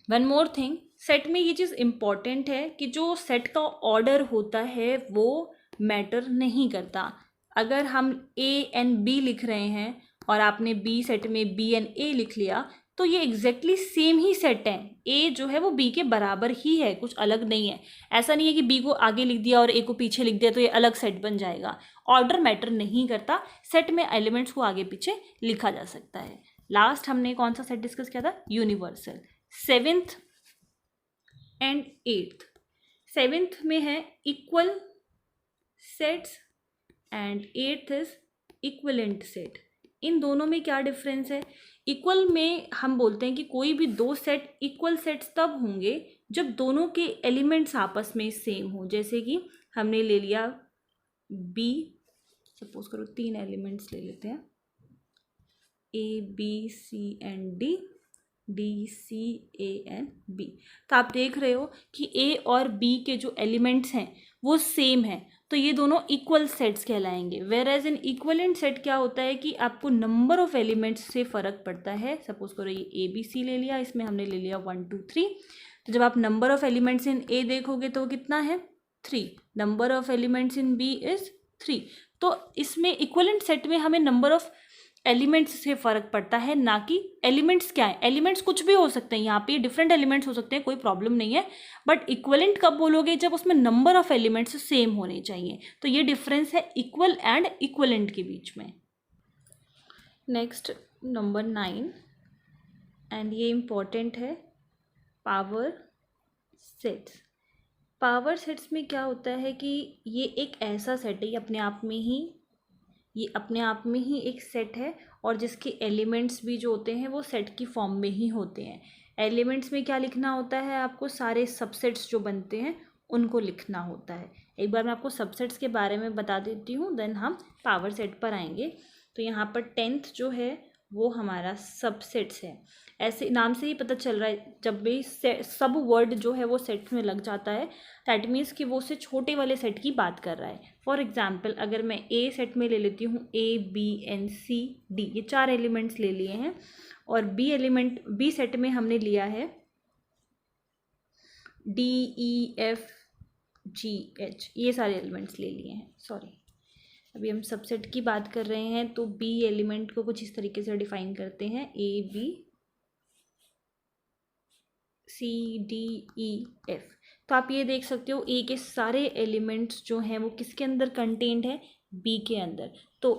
one more thing, set में ये चीज़ इम्पॉर्टेंट है कि जो सेट का ऑर्डर होता है वो मैटर नहीं करता। अगर हम ए एंड बी लिख रहे हैं और आपने बी सेट में बी एंड ए लिख लिया, तो ये एग्जैक्टली सेम ही सेट है। ए जो है वो बी के बराबर ही है, कुछ अलग नहीं है। ऐसा नहीं है कि बी को आगे लिख दिया और ए को पीछे लिख दिया तो ये अलग सेट बन जाएगा। ऑर्डर मैटर नहीं करता, सेट में एलिमेंट्स को आगे पीछे लिखा जा सकता है। लास्ट हमने कौन सा सेट डिस्कस किया था? Universal. 7th and 8th। 7th में है equal sets and 8th is equivalent set. इन दोनों में क्या डिफरेंस है? इक्वल में हम बोलते हैं कि कोई भी दो सेट इक्वल सेट्स तब होंगे जब दोनों के एलिमेंट्स आपस में सेम हो। जैसे कि हमने ले लिया बी, सपोज करो 3 एलिमेंट्स ले लेते हैं, A B C and D, D C A and B. तो आप देख रहे हो कि ए और बी के जो एलिमेंट्स हैं वो सेम है, तो ये दोनों इक्वल सेट्स कहलाएंगे। Whereas in equivalent set क्या होता है कि आपको नंबर ऑफ एलिमेंट्स से फ़र्क पड़ता है। सपोज करो ये ए बी सी ले लिया, इसमें हमने ले लिया 1 2 3, तो जब आप number of elements in A देखोगे तो कितना है 3, number of elements in B is 3। तो इसमें इक्वलेंट सेट में हमें नंबर ऑफ एलिमेंट्स से फ़र्क पड़ता है, ना कि एलिमेंट्स क्या है। एलिमेंट्स कुछ भी हो सकते हैं, यहाँ पे डिफरेंट एलिमेंट्स हो सकते हैं, कोई प्रॉब्लम नहीं है, बट इक्वलेंट कब बोलोगे, जब उसमें नंबर ऑफ एलिमेंट्स सेम होने चाहिए। तो ये डिफरेंस है इक्वल एंड इक्वलेंट के बीच में। नेक्स्ट नंबर 9, एंड ये इम्पॉर्टेंट है, पावर सेट्स। पावर सेट्स में क्या होता है कि ये एक ऐसा सेट है, ये अपने आप में ही एक सेट है, और जिसके एलिमेंट्स भी जो होते हैं वो सेट की फॉर्म में ही होते हैं। एलिमेंट्स में क्या लिखना होता है, आपको सारे सबसेट्स जो बनते हैं उनको लिखना होता है। एक बार मैं आपको सबसेट्स के बारे में बता देती हूँ, देन हम पावर सेट पर आएंगे। तो यहाँ पर 10th जो है वो हमारा सबसेट्स है। ऐसे नाम से ही पता चल रहा है, जब भी सब वर्ड जो है वो सेट में लग जाता है, दैट मीन्स कि वो उससे छोटे वाले सेट की बात कर रहा है। फॉर एग्जाम्पल अगर मैं ए सेट में ले लेती हूँ, A B and C D, ये 4 एलिमेंट्स ले लिए हैं, और बी सेट में हमने लिया है D E F G H, ये सारे एलिमेंट्स ले लिए हैं। सॉरी, अभी हम सबसेट की बात कर रहे हैं, तो बी एलिमेंट को कुछ इस तरीके से डिफाइन करते हैं, A B C D E F. तो आप ये देख सकते हो ए के सारे एलिमेंट्स जो हैं वो किसके अंदर कंटेंट है, बी के अंदर। तो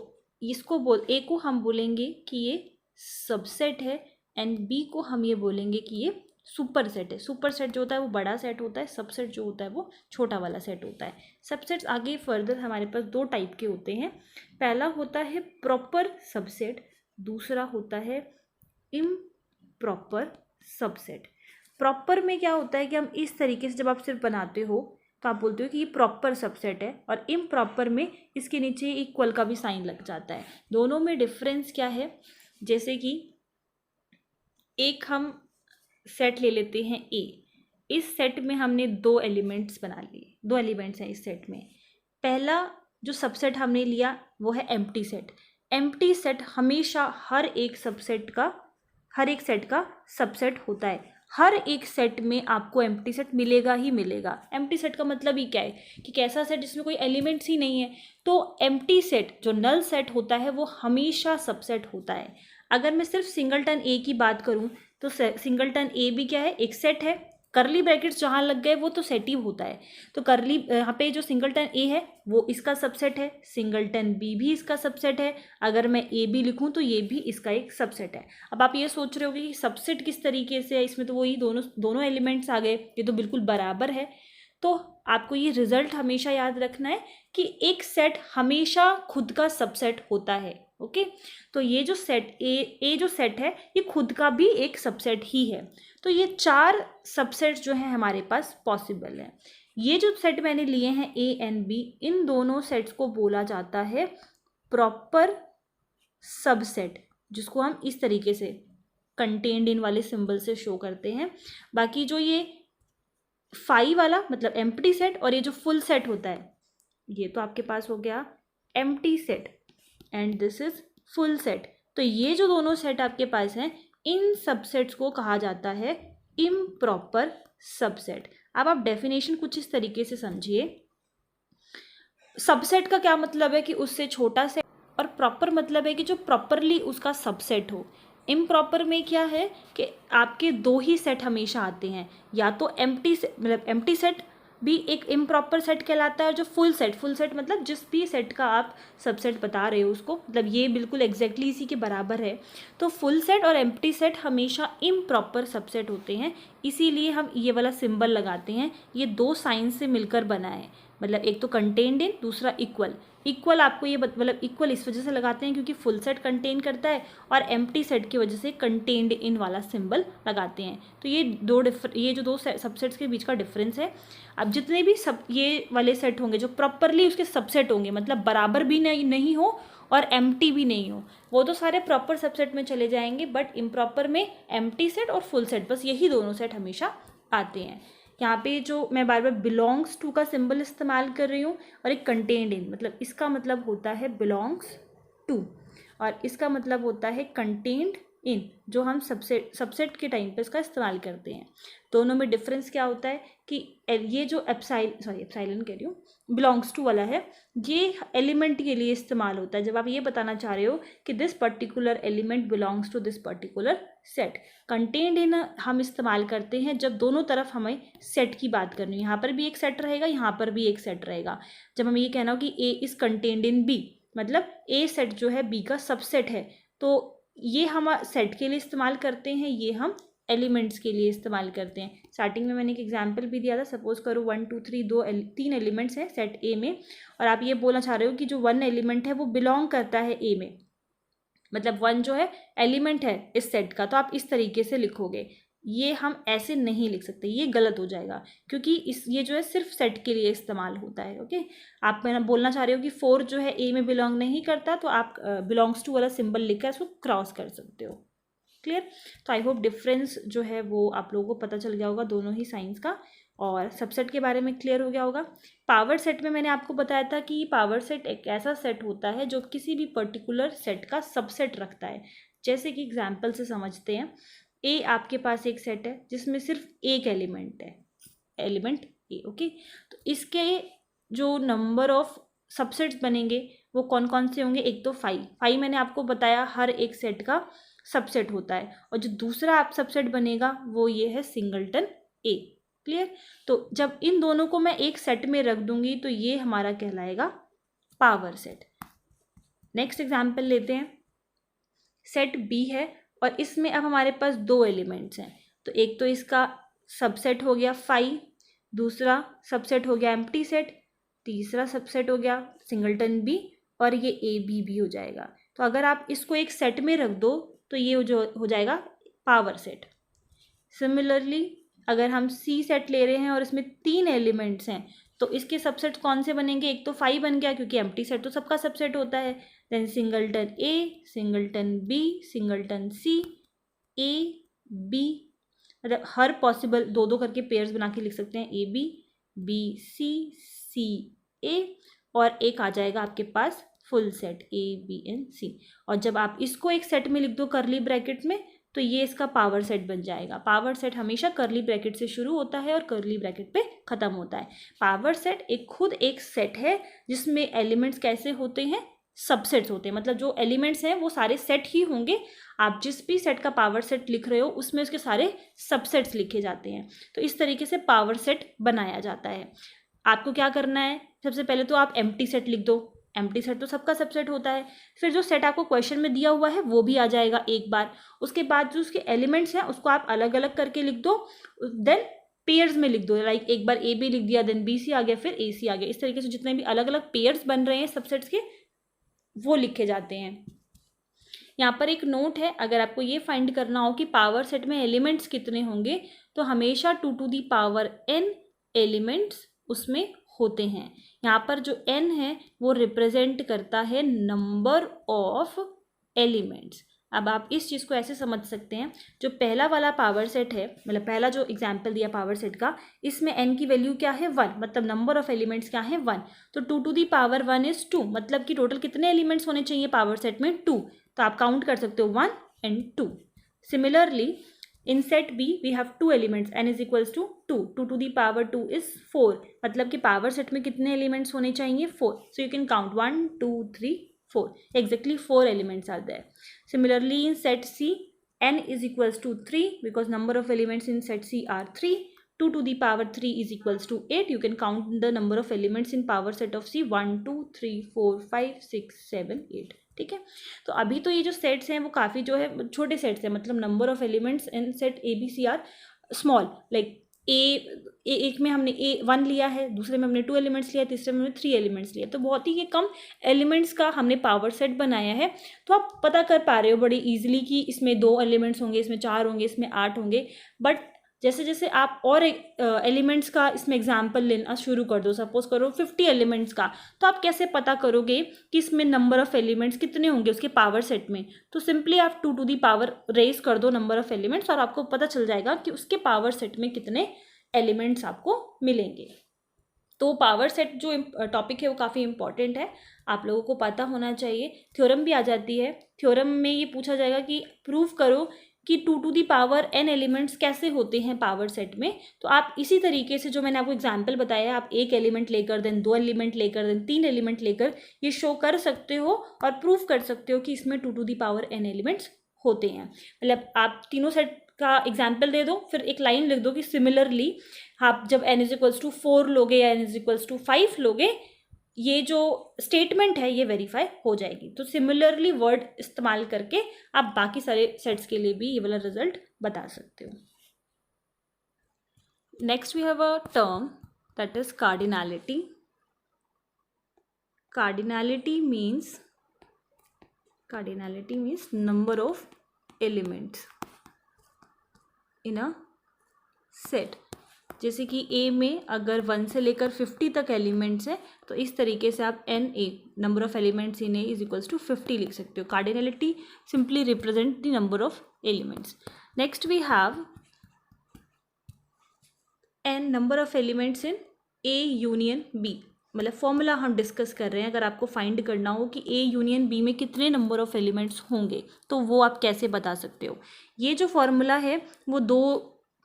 इसको ए को हम बोलेंगे कि ये सबसेट है, एंड बी को हम ये बोलेंगे कि ये सुपर सेट है। सुपर सेट जो होता है वो बड़ा सेट होता है, सबसेट जो होता है वो छोटा वाला सेट होता है। सबसेट्स आगे फर्दर हमारे पास 2 टाइप के होते हैं। पहला होता है प्रॉपर सबसेट, दूसरा होता है इम्प्रॉपर सबसेट। प्रॉपर में क्या होता है कि हम इस तरीके से जब आप सिर्फ बनाते हो तो आप बोलते हो कि ये प्रॉपर सबसेट है, और इम्प्रॉपर में इसके नीचे इक्वल का भी साइन लग जाता है। दोनों में डिफरेंस क्या है, जैसे कि एक हम सेट ले लेते हैं ए, इस सेट में हमने 2 एलिमेंट्स बना लिए, 2 एलिमेंट्स हैं इस सेट में। पहला जो सबसेट हमने लिया वो है एम्प्टी सेट। एम्प्टी सेट हमेशा हर एक सेट का सबसेट होता है। हर एक सेट में आपको एम्प्टी सेट मिलेगा ही मिलेगा। एम्प्टी सेट का मतलब ही क्या है कि कैसा सेट जिसमें कोई एलिमेंट्स ही नहीं है। तो एम्प्टी सेट जो नल सेट होता है वो हमेशा सबसेट होता है। अगर मैं सिर्फ सिंगलटन ए की बात करूं तो सिंगलटन ए भी क्या है, एक सेट है। करली ब्रैकेट्स जहाँ लग गए वो तो सेट ही होता है। तो करली यहाँ पे जो सिंगलटन ए है वो इसका सबसेट है, सिंगलटन बी भी इसका सबसेट है। अगर मैं ए बी लिखूँ तो ये भी इसका एक सबसेट है। अब आप ये सोच रहे होगे कि सबसेट किस तरीके से है, इसमें तो वही दोनों एलिमेंट्स आ गए, ये तो बिल्कुल बराबर है। तो आपको ये रिजल्ट हमेशा याद रखना है कि एक सेट हमेशा खुद का सबसेट होता है। ओके, तो ये जो सेट ए जो सेट है ये खुद का भी एक सबसेट ही है। तो ये 4 सबसेट्स जो हैं हमारे पास पॉसिबल है। ये जो सेट मैंने लिए हैं ए एंड बी, इन दोनों सेट्स को बोला जाता है प्रॉपर सबसेट, जिसको हम इस तरीके से कंटेन्ड इन वाले सिंबल से शो करते हैं। बाकी जो ये 5 वाला मतलब एम्प्टी सेट, और ये जो फुल सेट होता है ये तो आपके पास हो गया empty set, and this is full set. तो ये जो दोनों सेट आपके पास हैं, इन सबसेट्स को कहा जाता है इम्प्रॉपर सबसेट। अब आप डेफिनेशन कुछ इस तरीके से समझिए। सबसेट का क्या मतलब है कि उससे छोटा सेट, और प्रॉपर मतलब है कि जो प्रॉपरली उसका सबसेट हो। इम्प्रॉपर में क्या है कि आपके 2 ही सेट हमेशा आते हैं, या तो एम्प्टी सेट भी एक इम्प्रॉपर सेट कहलाता है, और जो फुल सेट मतलब जिस भी सेट का आप सबसेट बता रहे हो उसको, मतलब ये बिल्कुल एग्जैक्टली इसी के बराबर है। तो फुल सेट और एम्प्टी सेट हमेशा इम्प्रॉपर सबसेट होते हैं, इसीलिए हम ये वाला सिंबल लगाते हैं। ये 2 साइन से मिलकर बना है, मतलब एक तो कंटेन्ड इन, दूसरा इक्वल आपको ये मतलब इक्वल इस वजह से लगाते हैं क्योंकि फुल सेट कंटेन करता है, और एम्प्टी सेट की वजह से कंटेन्ड इन वाला सिंबल लगाते हैं। तो ये जो 2 सबसेट्स के बीच का डिफरेंस है। अब जितने भी ये वाले सेट होंगे जो प्रॉपरली उसके सबसेट होंगे, मतलब बराबर भी नहीं हो और एम्प्टी भी नहीं हो, वो तो सारे प्रॉपर सबसेट में चले जाएंगे। बट इम्प्रॉपर में एम्प्टी सेट और फुल सेट, बस यही दोनों सेट हमेशा आते हैं। यहाँ पे जो मैं बार बार बिलोंग्स टू का सिंबल इस्तेमाल कर रही हूँ, और एक कंटेन्ड इन, मतलब इसका मतलब होता है बिलोंग्स टू और इसका मतलब होता है कंटेन्ड इन, जो हम सबसेट के टाइम पे इसका इस्तेमाल करते हैं। दोनों में डिफरेंस क्या होता है कि ये जो एप्साइलन कह रही हूँ, बिलोंग्स टू वाला है, ये एलिमेंट के लिए इस्तेमाल होता है जब आप ये बताना चाह रहे हो कि this particular element belongs to this particular set. Contained in हम इस्तेमाल करते हैं जब दोनों तरफ हमें सेट की बात करनी है, यहाँ पर भी एक सेट रहेगा, यहाँ पर भी एक सेट रहेगा। जब हमें ये कहना हो कि ए इज कंटेन्ड इन बी, मतलब ए सेट जो है बी का सबसेट है, तो ये हम सेट के लिए इस्तेमाल करते हैं, ये हम एलिमेंट्स के लिए इस्तेमाल करते हैं। स्टार्टिंग में मैंने एक एग्जांपल भी दिया था, सपोज करो 1 2 3 तीन एलिमेंट्स हैं सेट ए में, और आप ये बोलना चाह रहे हो कि जो 1 एलिमेंट है वो बिलोंग करता है ए में, मतलब 1 जो है एलिमेंट है इस सेट का, तो आप इस तरीके से लिखोगे। ये हम ऐसे नहीं लिख सकते, ये गलत हो जाएगा, क्योंकि ये जो है सिर्फ सेट के लिए इस्तेमाल होता है। ओके, आप मैंने बोलना चाह रहे हो कि 4 जो है ए में बिलोंग नहीं करता, तो आप बिलोंग्स टू वाला सिंबल लिखकर इसको क्रॉस कर सकते हो। क्लियर? तो आई होप डिफरेंस जो है वो आप लोगों को पता चल गया होगा दोनों ही साइंस का, और सबसेट के बारे में क्लियर हो गया होगा। पावर सेट में मैंने आपको बताया था कि पावर सेट एक ऐसा सेट होता है जो किसी भी पर्टिकुलर सेट का सबसेट रखता है। जैसे कि एग्जाम्पल से समझते हैं, ए आपके पास एक सेट है जिसमें सिर्फ एक एलिमेंट है, एलिमेंट ए। ओके, तो इसके जो नंबर ऑफ सबसेट्स बनेंगे वो कौन कौन से होंगे? एक तो 5 मैंने आपको बताया हर एक सेट का सबसेट होता है, और जो दूसरा आप सबसेट बनेगा वो ये है सिंगलटन ए। क्लियर? तो जब इन दोनों को मैं एक सेट में रख दूंगी तो ये हमारा कहलाएगा पावर सेट। नेक्स्ट एग्जाम्पल लेते हैं, सेट बी है और इसमें अब हमारे पास 2 एलिमेंट्स हैं, तो एक तो इसका सबसेट हो गया 5, दूसरा सबसेट हो गया एम्प्टी सेट, तीसरा सबसेट हो गया सिंगलटन बी, और ये ए बी भी हो जाएगा। तो अगर आप इसको एक सेट में रख दो तो ये जो हो जाएगा पावर सेट। सिमिलरली अगर हम सी सेट ले रहे हैं और इसमें 3 एलिमेंट्स हैं, तो इसके सबसेट कौन से बनेंगे? एक तो 5 बन गया क्योंकि एम्प्टी सेट तो सबका सबसेट होता है, then singleton A, singleton B, singleton C, A B, मतलब हर पॉसिबल 2-2 करके पेयर्स बना के लिख सकते हैं, ए बी, बी सी ए, और एक आ जाएगा आपके पास full set A B and C. और जब आप इसको एक सेट में लिख दो करली ब्रैकेट में, तो ये इसका पावर सेट बन जाएगा। पावर सेट हमेशा करली ब्रैकेट से शुरू होता है और करली ब्रैकेट पे खत्म होता है। पावर सेट खुद एक सेट है जिसमें एलिमेंट्स कैसे होते हैं? सबसेट्स होते हैं, मतलब जो एलिमेंट्स हैं वो सारे सेट ही होंगे। आप जिस भी सेट का पावर सेट लिख रहे हो उसमें उसके सारे सबसेट्स लिखे जाते हैं। तो इस तरीके से पावर सेट बनाया जाता है। आपको क्या करना है? सबसे पहले तो आप एम्प्टी सेट लिख दो, एम्प्टी सेट तो सबका सबसेट होता है। फिर जो सेट आपको क्वेश्चन में दिया हुआ है वो भी आ जाएगा एक बार। उसके बाद जो उसके एलिमेंट्स हैं उसको आप अलग अलग करके लिख दो, देन पेयर्स में लिख दो, लाइक एक बार ए बी लिख दिया, देन बी सी आ गया, फिर ए सी आ गया। इस तरीके से जितने भी अलग अलग पेयर्स बन रहे हैं सबसेट्स के वो लिखे जाते हैं। यहाँ पर एक नोट है, अगर आपको ये फाइंड करना हो कि पावर सेट में एलिमेंट्स कितने होंगे, तो हमेशा 2 to the power n elements उसमें होते हैं। यहाँ पर जो n है वो रिप्रेजेंट करता है नंबर ऑफ एलिमेंट्स। अब आप इस चीज़ को ऐसे समझ सकते हैं, जो पहला वाला पावर सेट है, मतलब पहला जो एग्जाम्पल दिया पावर सेट का, इसमें n की वैल्यू क्या है? 1, मतलब नंबर ऑफ एलिमेंट्स क्या है? 1। तो 2 टू दी पावर 1 इज 2, मतलब कि टोटल कितने एलिमेंट्स होने चाहिए पावर सेट में? 2। तो आप काउंट कर सकते हो 1 and 2। Similarly in set B we have 2 elements, n is equals to 2, 2 to the power 2 is 4, मतलब कि पावर सेट में कितने एलिमेंट्स होने चाहिए? 4। So you can count 1 2 3 4, exactly 4 elements are there. Similarly in set C n is equals to 3 because number of elements in set C are 3. 2 to the power 3 is equals to 8. You can count the number of elements in power set of C 1 2 3 4 5 6 7 8। ठीक है, तो अभी तो ये जो सेट्स हैं वो काफ़ी जो है छोटे सेट्स हैं, मतलब number of elements in set A B C are small, like एक में हमने A1 लिया है, दूसरे में हमने 2 एलिमेंट्स लिया, तीसरे में हमने 3 एलिमेंट्स लिया, तो बहुत ही ये कम एलिमेंट्स का हमने पावर सेट बनाया है। तो आप पता कर पा रहे हो बड़ी ईजिली कि इसमें 2 एलिमेंट्स होंगे, इसमें 4 होंगे, इसमें 8 होंगे। बट जैसे जैसे आप और एलिमेंट्स का इसमें एग्जाम्पल लेना शुरू कर दो, सपोज करो 50 एलिमेंट्स का, तो आप कैसे पता करोगे कि इसमें नंबर ऑफ एलिमेंट्स कितने होंगे उसके पावर सेट में? तो सिंपली आप 2 टू दी पावर रेज कर दो नंबर ऑफ एलिमेंट्स और आपको पता चल जाएगा कि उसके पावर सेट में कितने एलिमेंट्स आपको मिलेंगे। तो पावर सेट जो टॉपिक है वो काफ़ी इंपॉर्टेंट है, आप लोगों को पता होना चाहिए। थ्योरम भी आ जाती है, थ्योरम में ये पूछा जाएगा कि प्रूव करो कि 2n एलिमेंट्स कैसे होते हैं पावर सेट में। तो आप इसी तरीके से जो मैंने आपको एग्जांपल बताया, आप एक एलिमेंट लेकर देन 2 एलिमेंट लेकर देन 3 एलिमेंट लेकर ये शो कर सकते हो और प्रूव कर सकते हो कि इसमें 2n एलिमेंट्स होते हैं। मतलब आप तीनों सेट का एग्जाम्पल दे दो, फिर एक लाइन लिख दो कि सिमिलरली आप जब n=4 लोगे या n=5 लोगे, ये जो स्टेटमेंट है ये वेरीफाई हो जाएगी। तो सिमिलरली वर्ड इस्तेमाल करके आप बाकी सारे सेट्स के लिए भी ये वाला रिजल्ट बता सकते हो। Next we have a term that is cardinality. Cardinality means number of elements in a set. जैसे कि ए में अगर 1 से लेकर 50 तक एलिमेंट्स हैं, तो इस तरीके से आप NA number of elements in A = 50 लिख सकते हो। Cardinality simply represent the number of elements. Next we have n number of elements in A union B। मतलब फॉर्मूला हम डिस्कस कर रहे हैं, अगर आपको फाइंड करना हो कि A यूनियन B में कितने नंबर ऑफ एलिमेंट्स होंगे, तो वो आप कैसे बता सकते हो। ये जो फॉर्मूला है वो 2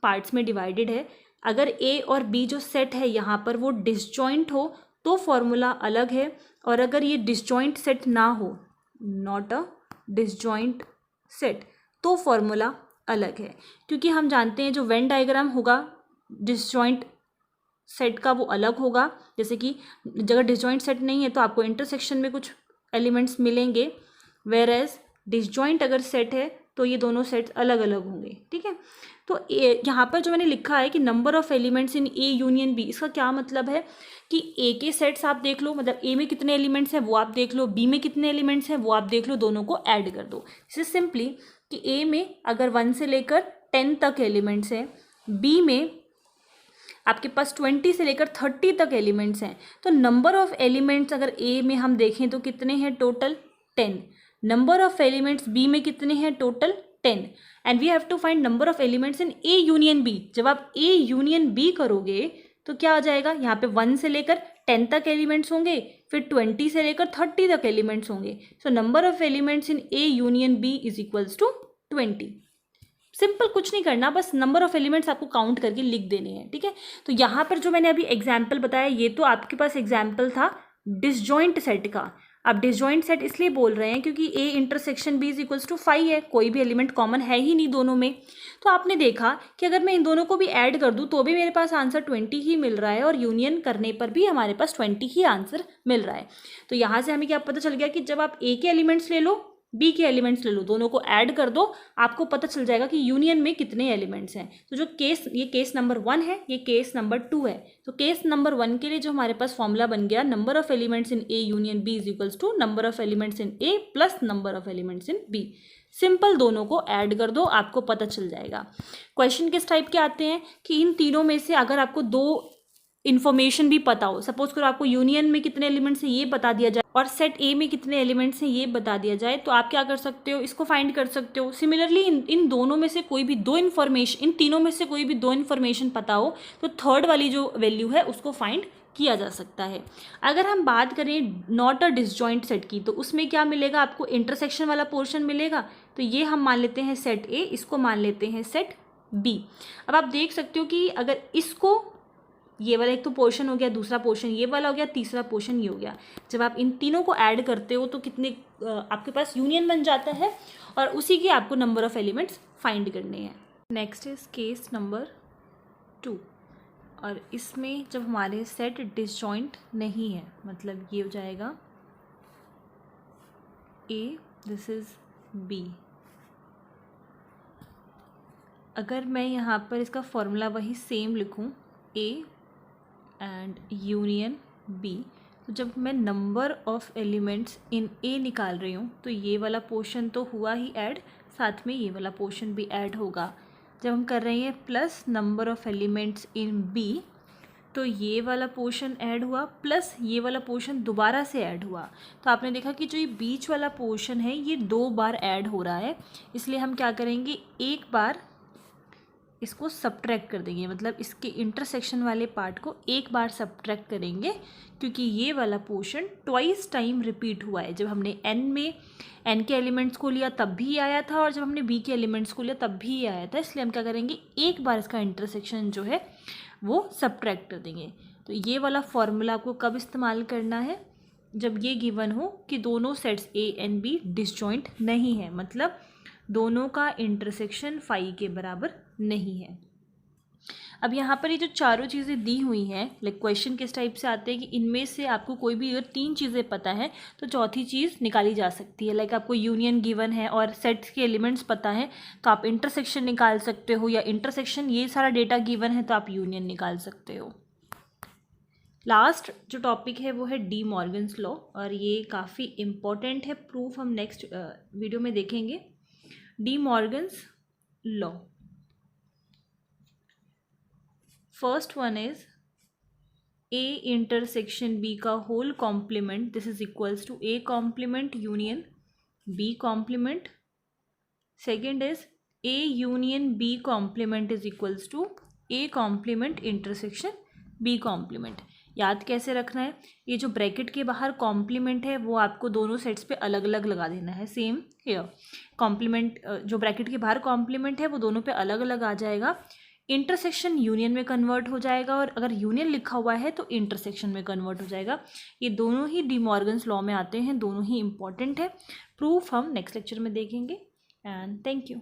पार्ट्स में डिवाइडेड है। अगर A और B जो सेट है यहाँ पर वो डिसजॉइंट हो तो फॉर्मूला अलग है, और अगर ये डिसजॉइंट सेट ना हो, नॉट अ डिसजॉइंट सेट, तो फॉर्मूला अलग है। क्योंकि हम जानते हैं जो वेन डायग्राम होगा डिसजॉइंट सेट का वो अलग होगा। जैसे कि अगर डिसजॉइंट सेट नहीं है तो आपको इंटरसेक्शन में कुछ एलिमेंट्स मिलेंगे, वेयर एज डिसजॉइंट अगर सेट है तो ये दोनों सेट्स अलग अलग होंगे। ठीक है, तो यहाँ पर जो मैंने लिखा है कि number of elements in A union B, इसका क्या मतलब है कि A के सेट्स आप देख लो, मतलब A में कितने एलिमेंट्स हैं वो आप देख लो, B में कितने एलिमेंट्स हैं वो आप देख लो, दोनों को ऐड कर दो। इससे सिंपली कि A में अगर 1 से लेकर 10 तक एलिमेंट्स हैं, B में आपके पास 20 से लेकर 30 तक एलिमेंट्स हैं, तो नंबर ऑफ एलिमेंट्स अगर A में हम देखें तो कितने हैं total 10। Number of elements B में कितने हैं total 10, and we have to find number of elements in A union B। जब आप A यूनियन B करोगे तो क्या आ जाएगा, यहाँ पे 1 से लेकर 10 तक एलिमेंट्स होंगे, फिर 20 से लेकर 30 तक एलिमेंट्स होंगे। So number of elements in A union B = 20। Simple, कुछ नहीं करना, बस नंबर ऑफ एलिमेंट्स आपको काउंट करके लिख देने हैं। ठीक है, तो यहाँ पर जो मैंने अभी एग्जाम्पल बताया ये तो आपके पास एग्जाम्पल था डिसजॉइंट सेट का। अब डिसजॉइंट सेट इसलिए बोल रहे हैं क्योंकि A इंटरसेक्शन B = 5 है, कोई भी एलिमेंट कॉमन है ही नहीं दोनों में। तो आपने देखा कि अगर मैं इन दोनों को भी ऐड कर दूं तो भी मेरे पास आंसर 20 ही मिल रहा है, और यूनियन करने पर भी हमारे पास 20 ही आंसर मिल रहा है। तो यहाँ से हमें क्या पता चल गया कि जब आप A के एलिमेंट्स ले लो, B के एलिमेंट्स ले लो, दोनों को ऐड कर दो, आपको पता चल जाएगा कि यूनियन में कितने एलिमेंट्स हैं। तो जो ये केस नंबर 1 है, ये केस नंबर 2 है। तो केस नंबर 1 के लिए जो हमारे पास फॉर्मूला बन गया, number of elements in A union B = number of elements in A plus number of elements in B। Simple, दोनों को ऐड कर दो, आपको पता चल जाएगा। क्वेश्चन किस टाइप के आते हैं कि इन तीनों में से अगर आपको 2 इन्फॉर्मेशन भी पता हो, सपोज करो आपको यूनियन में कितने एलिमेंट्स हैं ये बता दिया जाए और सेट A में कितने एलिमेंट्स हैं ये बता दिया जाए, तो आप क्या कर सकते हो, इसको फाइंड कर सकते हो। सिमिलरली इन दोनों में से कोई भी 2 इन्फॉर्मेशन, इन तीनों में से कोई भी 2 इन्फॉर्मेशन पता हो तो थर्ड वाली जो वैल्यू है उसको फाइंड किया जा सकता है। अगर हम बात करें नॉट अ डिसजॉइंट सेट की, तो उसमें क्या मिलेगा, आपको इंटरसेक्शन वाला पोर्शन मिलेगा। तो ये हम मान लेते हैं सेट A, इसको मान लेते हैं सेट B। अब आप देख सकते हो कि अगर इसको, ये वाला एक तो पोर्शन हो गया, दूसरा पोर्शन ये वाला हो गया, तीसरा पोर्शन ये हो गया, जब आप इन तीनों को ऐड करते हो तो कितने आपके पास यूनियन बन जाता है, और उसी की आपको नंबर ऑफ एलिमेंट्स फाइंड करने हैं। नेक्स्ट इज केस नंबर 2, और इसमें जब हमारे सेट डिसजॉइंट नहीं है, मतलब ये हो जाएगा A, दिस इज B। अगर मैं यहाँ पर इसका फॉर्मूला वही सेम लिखूँ, A एंड यूनियन B, तो जब मैं number of elements in A निकाल रही हूँ तो ये वाला पोर्शन तो हुआ ही ऐड, साथ में ये वाला पोर्शन भी ऐड होगा। जब हम कर रहे हैं plus number of elements in B, तो ये वाला पोर्शन ऐड हुआ प्लस ये वाला पोर्शन दोबारा से ऐड हुआ। तो आपने देखा कि जो ये बीच वाला पोर्शन है ये 2 बार ऐड हो रहा है, इसलिए हम क्या करेंगे, एक बार इसको सब्ट्रैक्ट कर देंगे, मतलब इसके इंटरसेक्शन वाले पार्ट को एक बार सब्ट्रैक्ट करेंगे, क्योंकि ये वाला पोर्शन ट्वाइस टाइम रिपीट हुआ है। जब हमने n के एलिमेंट्स को लिया तब भी आया था, और जब हमने b के एलिमेंट्स को लिया तब भी आया था, इसलिए हम क्या करेंगे, एक बार इसका इंटरसेक्शन जो है वो सब्ट्रैक्ट कर देंगे। तो ये वाला फॉर्मूला आपको कब इस्तेमाल करना है, जब ये गिवन हो कि दोनों sets a and b disjoint नहीं है, मतलब दोनों का इंटरसेक्शन फाई के बराबर नहीं है। अब यहाँ पर ये जो चारों चीज़ें दी हुई हैं, लाइक क्वेश्चन किस टाइप से आते हैं कि इनमें से आपको कोई भी अगर 3 चीज़ें पता है तो चौथी चीज़ निकाली जा सकती है। लाइक आपको यूनियन गिवन है और सेट्स के एलिमेंट्स पता है तो आप इंटरसेक्शन निकाल सकते हो, या इंटरसेक्शन ये सारा डेटा गिवन है तो आप यूनियन निकाल सकते हो। लास्ट जो टॉपिक है वो है डी मॉर्गन्स लॉ, और ये काफ़ी इम्पॉर्टेंट है, प्रूफ हम नेक्स्ट वीडियो में देखेंगे। De Morgan's law, first one is a intersection b का whole complement, this is equals to a complement union b complement. Second is a union b complement is equals to a complement intersection b complement. याद कैसे रखना है, ये जो ब्रैकेट के बाहर कॉम्प्लीमेंट है वो आपको दोनों सेट्स पे अलग अलग लगा देना है। सेम हियर, कॉम्प्लीमेंट जो ब्रैकेट के बाहर कॉम्प्लीमेंट है वो दोनों पे अलग अलग आ जाएगा। इंटरसेक्शन यूनियन में कन्वर्ट हो जाएगा, और अगर यूनियन लिखा हुआ है तो इंटरसेक्शन में कन्वर्ट हो जाएगा। ये दोनों ही डी मॉर्गन्स लॉ में आते हैं, दोनों ही इंपॉर्टेंट है। प्रूफ हम नेक्स्ट लेक्चर में देखेंगे। And thank you.